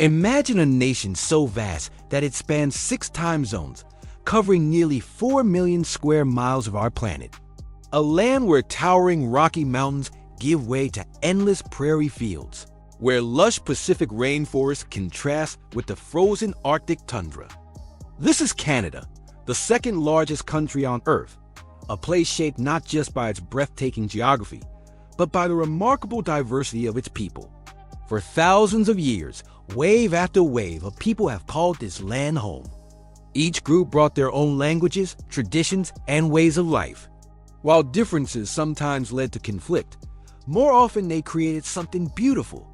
Imagine a nation so vast that it spans 6 time zones, covering nearly 4 million square miles of our planet. A land where towering Rocky Mountains give way to endless prairie fields, where lush Pacific rainforests contrast with the frozen Arctic tundra. This is Canada, the second largest country on Earth, a place shaped not just by its breathtaking geography, but by the remarkable diversity of its people. For thousands of years, wave after wave of people have called this land home. Each group brought their own languages, traditions, and ways of life. While differences sometimes led to conflict, more often they created something beautiful.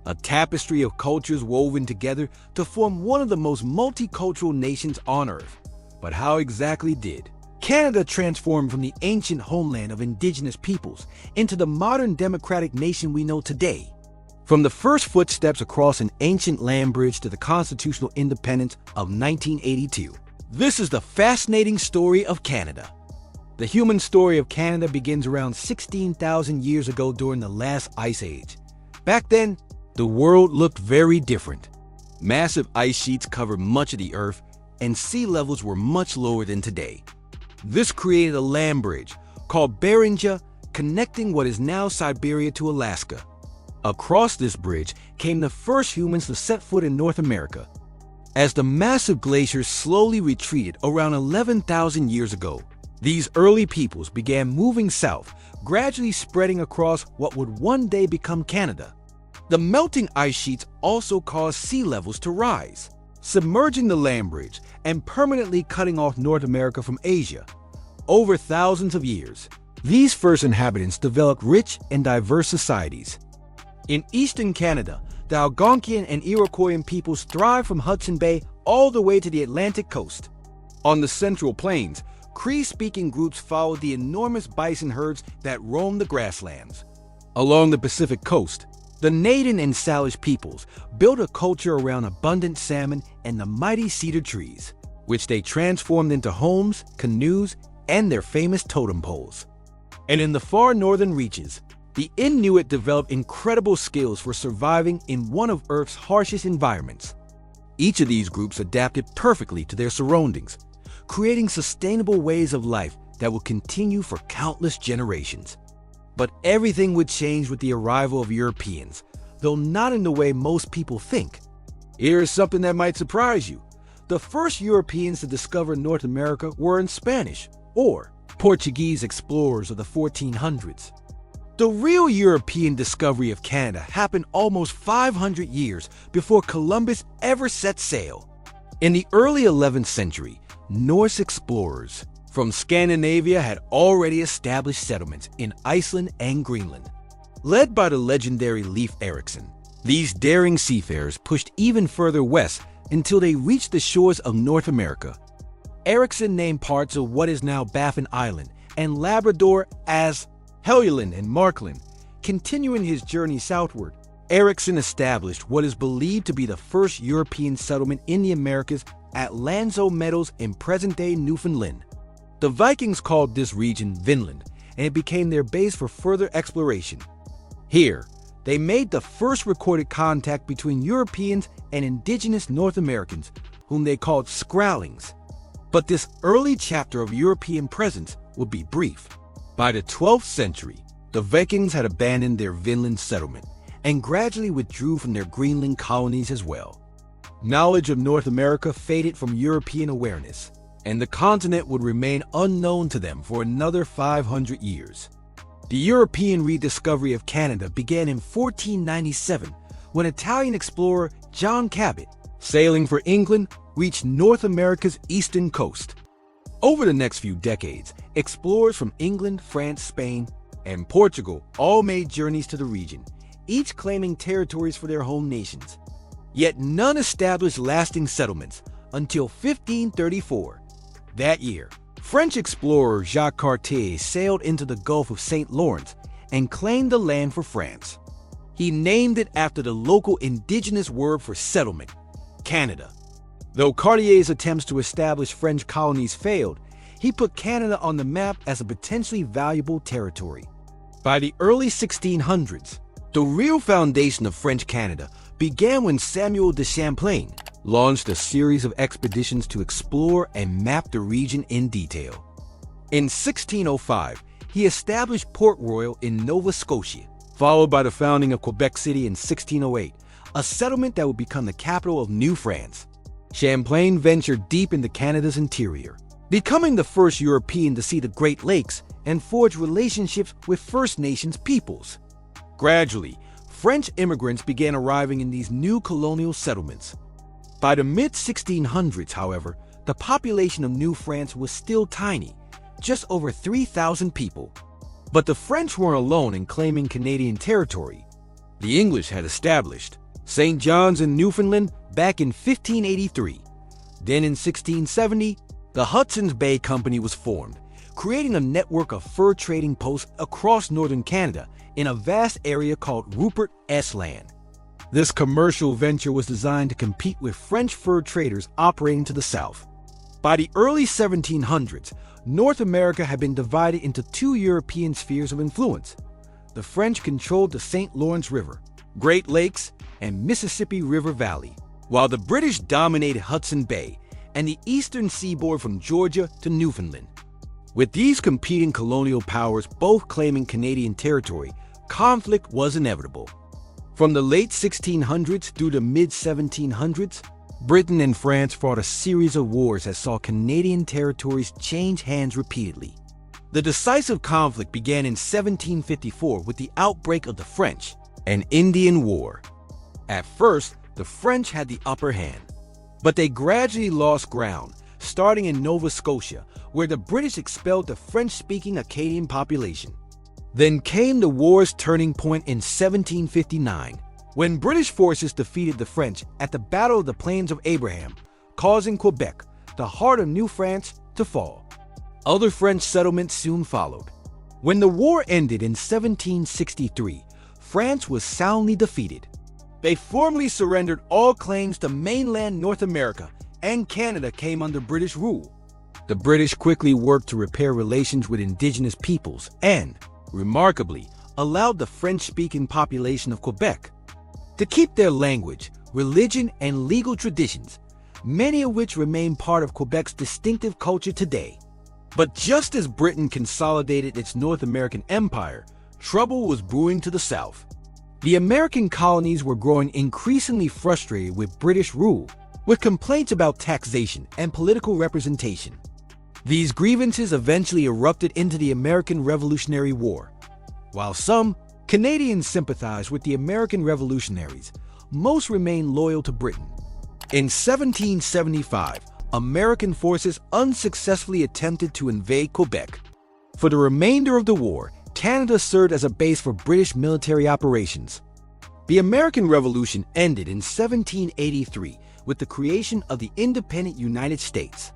A tapestry of cultures woven together to form one of the most multicultural nations on Earth. But how exactly did Canada transform from the ancient homeland of indigenous peoples into the modern democratic nation we know today? From the first footsteps across an ancient land bridge to the constitutional independence of 1982, this is the fascinating story of Canada. The human story of Canada begins around 16,000 years ago during the last ice age. Back then, the world looked very different. Massive ice sheets covered much of the Earth, and sea levels were much lower than today. This created a land bridge called Beringia, connecting what is now Siberia to Alaska. Across this bridge came the first humans to set foot in North America. As the massive glaciers slowly retreated around 11,000 years ago, these early peoples began moving south, gradually spreading across what would one day become Canada. The melting ice sheets also caused sea levels to rise, submerging the land bridge and permanently cutting off North America from Asia. Over thousands of years, these first inhabitants developed rich and diverse societies. In eastern Canada, the Algonquian and Iroquoian peoples thrived from Hudson Bay all the way to the Atlantic coast. On the Central Plains, Cree-speaking groups followed the enormous bison herds that roamed the grasslands. Along the Pacific coast, the Naden and Salish peoples built a culture around abundant salmon and the mighty cedar trees, which they transformed into homes, canoes, and their famous totem poles. And in the far northern reaches, the Inuit developed incredible skills for surviving in one of Earth's harshest environments. Each of these groups adapted perfectly to their surroundings, creating sustainable ways of life that will continue for countless generations. But everything would change with the arrival of Europeans, though not in the way most people think. Here is something that might surprise you. The first Europeans to discover North America were in Spanish or Portuguese explorers of the 1400s. The real European discovery of Canada happened almost 500 years before Columbus ever set sail. In the early 11th century, Norse explorers from Scandinavia had already established settlements in Iceland and Greenland. Led by the legendary Leif Erikson, these daring seafarers pushed even further west until they reached the shores of North America. Erikson named parts of what is now Baffin Island and Labrador as Helluland and Markland. Continuing his journey southward, Erikson established what is believed to be the first European settlement in the Americas at Lanzo Meadows in present-day Newfoundland. The Vikings called this region Vinland, and it became their base for further exploration. Here, they made the first recorded contact between Europeans and indigenous North Americans, whom they called Scrowlings. But this early chapter of European presence would be brief. By the 12th century, the Vikings had abandoned their Vinland settlement and gradually withdrew from their Greenland colonies as well. Knowledge of North America faded from European awareness, and the continent would remain unknown to them for another 500 years. The European rediscovery of Canada began in 1497 when Italian explorer John Cabot, sailing for England, reached North America's eastern coast. Over the next few decades, explorers from England, France, Spain, and Portugal all made journeys to the region, each claiming territories for their home nations. Yet none established lasting settlements until 1534. That year, French explorer Jacques Cartier sailed into the Gulf of St. Lawrence and claimed the land for France. He named it after the local indigenous word for settlement, Canada. Though Cartier's attempts to establish French colonies failed, he put Canada on the map as a potentially valuable territory. By the early 1600s, the real foundation of French Canada began when Samuel de Champlain launched a series of expeditions to explore and map the region in detail. In 1605, he established Port Royal in Nova Scotia, followed by the founding of Quebec City in 1608, a settlement that would become the capital of New France. Champlain ventured deep into Canada's interior, becoming the first European to see the Great Lakes and forge relationships with First Nations peoples. Gradually, French immigrants began arriving in these new colonial settlements. By the mid-1600s, however, the population of New France was still tiny, just over 3,000 people. But the French weren't alone in claiming Canadian territory. The English had established St. John's in Newfoundland back in 1583. Then in 1670, the Hudson's Bay Company was formed, creating a network of fur trading posts across northern Canada in a vast area called Rupert S. Land. This commercial venture was designed to compete with French fur traders operating to the south. By the early 1700s, North America had been divided into two European spheres of influence. The French controlled the St. Lawrence River, Great Lakes, and Mississippi River Valley, while the British dominated Hudson Bay and the eastern seaboard from Georgia to Newfoundland. With these competing colonial powers both claiming Canadian territory, conflict was inevitable. From the late 1600s through the mid-1700s, Britain and France fought a series of wars that saw Canadian territories change hands repeatedly. The decisive conflict began in 1754 with the outbreak of the French and Indian War. At first, the French had the upper hand, but they gradually lost ground, starting in Nova Scotia, where the British expelled the French-speaking Acadian population. Then came the war's turning point in 1759, when British forces defeated the French at the Battle of the Plains of Abraham, causing Quebec, the heart of New France, to fall. Other French settlements soon followed. When the war ended in 1763, France was soundly defeated. They formally surrendered all claims to mainland North America, and Canada came under British rule. The British quickly worked to repair relations with indigenous peoples and, remarkably, allowed the French-speaking population of Quebec to keep their language, religion, and legal traditions, many of which remain part of Quebec's distinctive culture today. But just as Britain consolidated its North American empire, trouble was brewing to the south. The American colonies were growing increasingly frustrated with British rule, with complaints about taxation and political representation. These grievances eventually erupted into the American Revolutionary War. While some Canadians sympathized with the American revolutionaries, most remained loyal to Britain. In 1775, American forces unsuccessfully attempted to invade Quebec. For the remainder of the war, Canada served as a base for British military operations. The American Revolution ended in 1783 with the creation of the independent United States.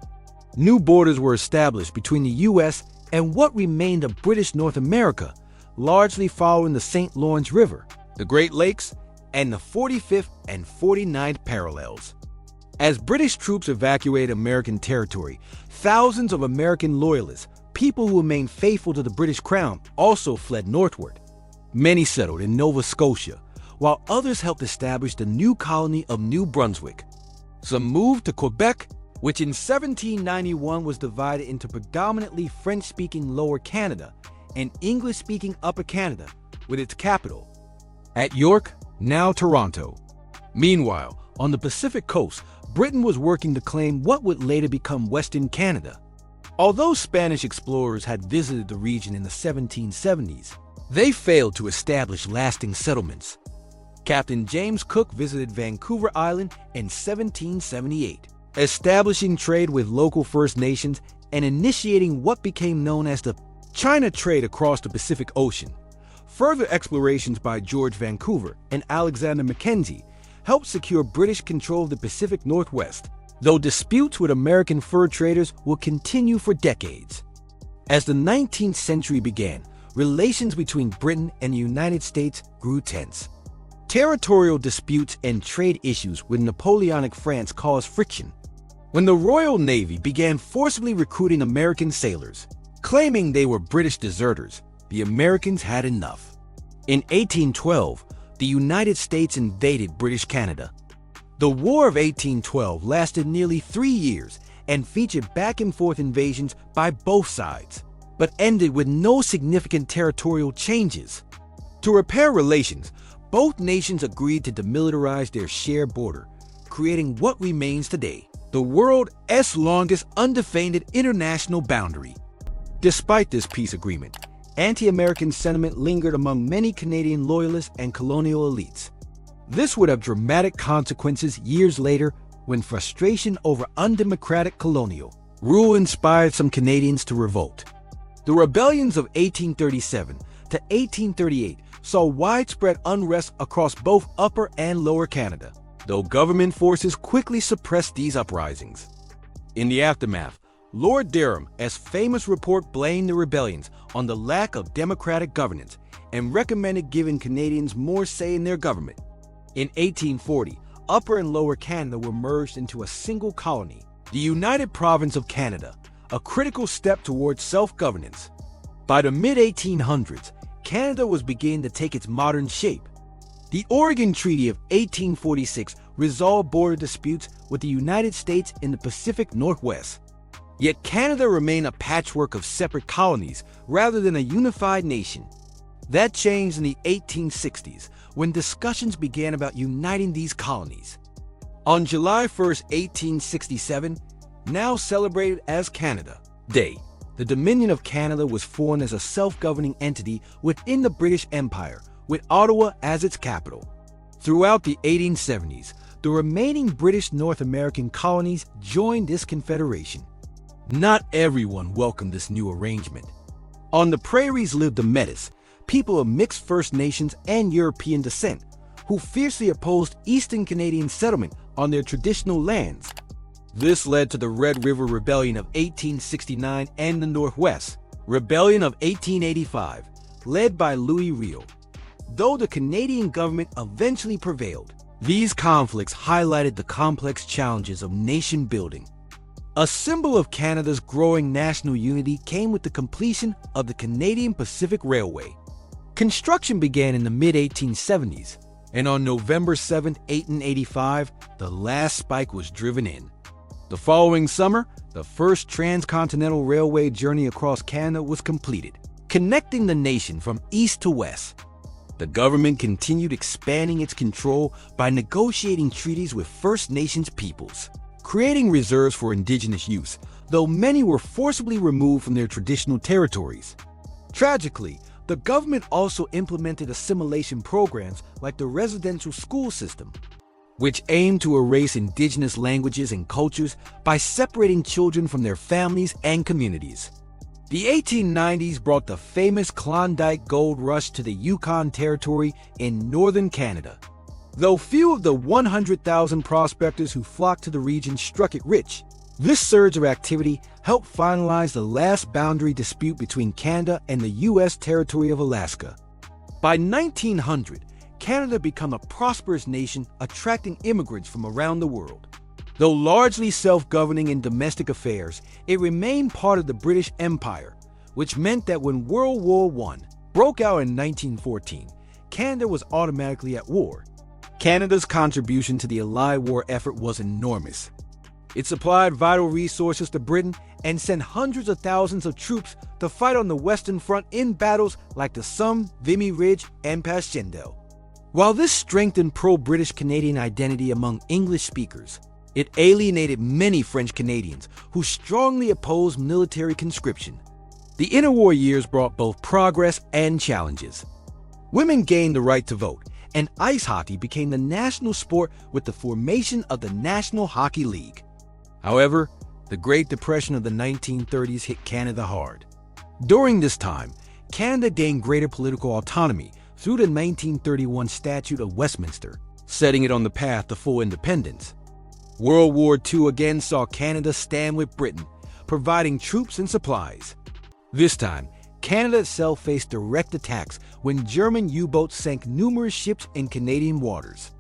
New borders were established between the U.S. and what remained of British North America, largely following the St. Lawrence River, the Great Lakes, and the 45th and 49th parallels. As British troops evacuated American territory, thousands of American loyalists, people who remained faithful to the British Crown, also fled northward. Many settled in Nova Scotia, while others helped establish the new colony of New Brunswick. Some moved to Quebec, which in 1791 was divided into predominantly French-speaking Lower Canada and English-speaking Upper Canada, with its capital at York, now Toronto. Meanwhile, on the Pacific coast, Britain was working to claim what would later become Western Canada. Although Spanish explorers had visited the region in the 1770s, they failed to establish lasting settlements. Captain James Cook visited Vancouver Island in 1778, establishing trade with local First Nations and initiating what became known as the China trade across the Pacific Ocean. Further explorations by George Vancouver and Alexander Mackenzie helped secure British control of the Pacific Northwest, though disputes with American fur traders will continue for decades. As the 19th century began, relations between Britain and the United States grew tense. Territorial disputes and trade issues with Napoleonic France caused friction. When the Royal Navy began forcibly recruiting American sailors, claiming they were British deserters, the Americans had enough. In 1812, the United States invaded British Canada. The War of 1812 lasted nearly 3 years and featured back-and-forth invasions by both sides, but ended with no significant territorial changes. To repair relations, both nations agreed to demilitarize their shared border, creating what remains today the world's longest undefended international boundary. Despite this peace agreement, anti-American sentiment lingered among many Canadian loyalists and colonial elites. This would have dramatic consequences years later when frustration over undemocratic colonial rule inspired some Canadians to revolt. The rebellions of 1837 to 1838 saw widespread unrest across both Upper and Lower Canada, though government forces quickly suppressed these uprisings. In the aftermath, Lord Durham's famous report blamed the rebellions on the lack of democratic governance and recommended giving Canadians more say in their government. In 1840, Upper and Lower Canada were merged into a single colony, the United Province of Canada, a critical step towards self-governance. By the mid-1800s, Canada was beginning to take its modern shape. The Oregon Treaty of 1846 resolved border disputes with the United States in the Pacific Northwest. Yet Canada remained a patchwork of separate colonies rather than a unified nation. That changed in the 1860s when discussions began about uniting these colonies. On July 1, 1867, now celebrated as Canada Day, the Dominion of Canada was formed as a self-governing entity within the British Empire, with Ottawa as its capital. Throughout the 1870s, the remaining British North American colonies joined this confederation. Not everyone welcomed this new arrangement. On the prairies lived the Métis, people of mixed First Nations and European descent, who fiercely opposed Eastern Canadian settlement on their traditional lands. This led to the Red River Rebellion of 1869 and the Northwest Rebellion of 1885, led by Louis Riel. Though the Canadian government eventually prevailed, these conflicts highlighted the complex challenges of nation building. A symbol of Canada's growing national unity came with the completion of the Canadian Pacific Railway. Construction began in the mid-1870s, and on November 7, 1885, the last spike was driven in. The following summer, the first transcontinental railway journey across Canada was completed, connecting the nation from east to west. The government continued expanding its control by negotiating treaties with First Nations peoples, creating reserves for indigenous use, though many were forcibly removed from their traditional territories. Tragically, the government also implemented assimilation programs like the residential school system, which aimed to erase indigenous languages and cultures by separating children from their families and communities. The 1890s brought the famous Klondike Gold Rush to the Yukon Territory in northern Canada. Though few of the 100,000 prospectors who flocked to the region struck it rich, this surge of activity helped finalize the last boundary dispute between Canada and the U.S. territory of Alaska. By 1900, Canada became a prosperous nation, attracting immigrants from around the world. Though largely self-governing in domestic affairs, it remained part of the British Empire, which meant that when World War I broke out in 1914, Canada was automatically at war. Canada's contribution to the Allied war effort was enormous. It supplied vital resources to Britain and sent hundreds of thousands of troops to fight on the Western Front in battles like the Somme, Vimy Ridge, and Passchendaele. While this strengthened pro-British Canadian identity among English speakers, it alienated many French Canadians who strongly opposed military conscription. The interwar years brought both progress and challenges. Women gained the right to vote, and ice hockey became the national sport with the formation of the National Hockey League. However, the Great Depression of the 1930s hit Canada hard. During this time, Canada gained greater political autonomy through the 1931 Statute of Westminster, setting it on the path to full independence. World War II again saw Canada stand with Britain, providing troops and supplies. This time, Canada itself faced direct attacks when German U-boats sank numerous ships in Canadian waters.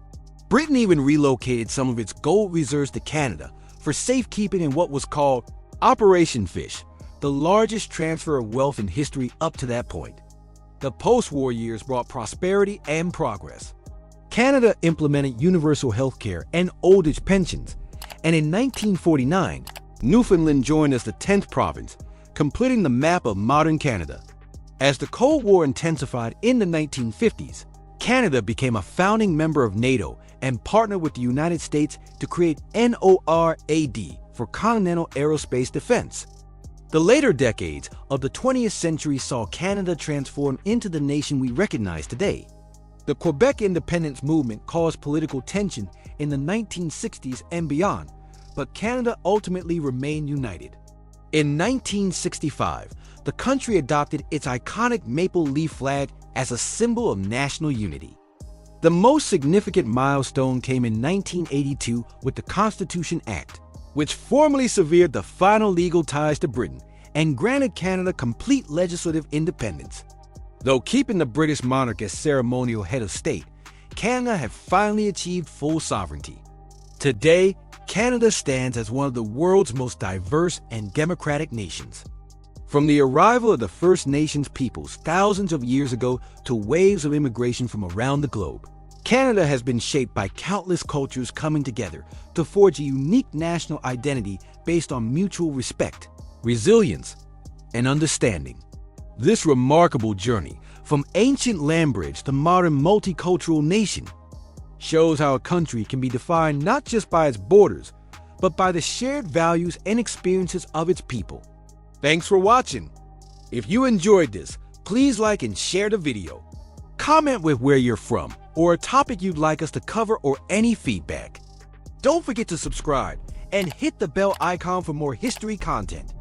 Britain even relocated some of its gold reserves to Canada for safekeeping in what was called Operation Fish, the largest transfer of wealth in history up to that point. The post-war years brought prosperity and progress. Canada implemented universal health care and old age pensions, and in 1949, Newfoundland joined as the 10th province, completing the map of modern Canada. As the Cold War intensified in the 1950s, Canada became a founding member of NATO and partnered with the United States to create NORAD for continental aerospace defense. The later decades of the 20th century saw Canada transform into the nation we recognize today. The Quebec independence movement caused political tension in the 1960s and beyond, but Canada ultimately remained united. In 1965, the country adopted its iconic maple leaf flag as a symbol of national unity. The most significant milestone came in 1982 with the Constitution Act, which formally severed the final legal ties to Britain and granted Canada complete legislative independence. Though keeping the British monarch as ceremonial head of state, Canada had finally achieved full sovereignty. Today, Canada stands as one of the world's most diverse and democratic nations. From the arrival of the First Nations peoples thousands of years ago to waves of immigration from around the globe, Canada has been shaped by countless cultures coming together to forge a unique national identity based on mutual respect, resilience, and understanding. This remarkable journey, from ancient land bridge to modern multicultural nation, shows how a country can be defined not just by its borders, but by the shared values and experiences of its people. Thanks for watching. If you enjoyed this, please like and share the video. Comment with where you're from or a topic you'd like us to cover or any feedback. Don't forget to subscribe and hit the bell icon for more history content.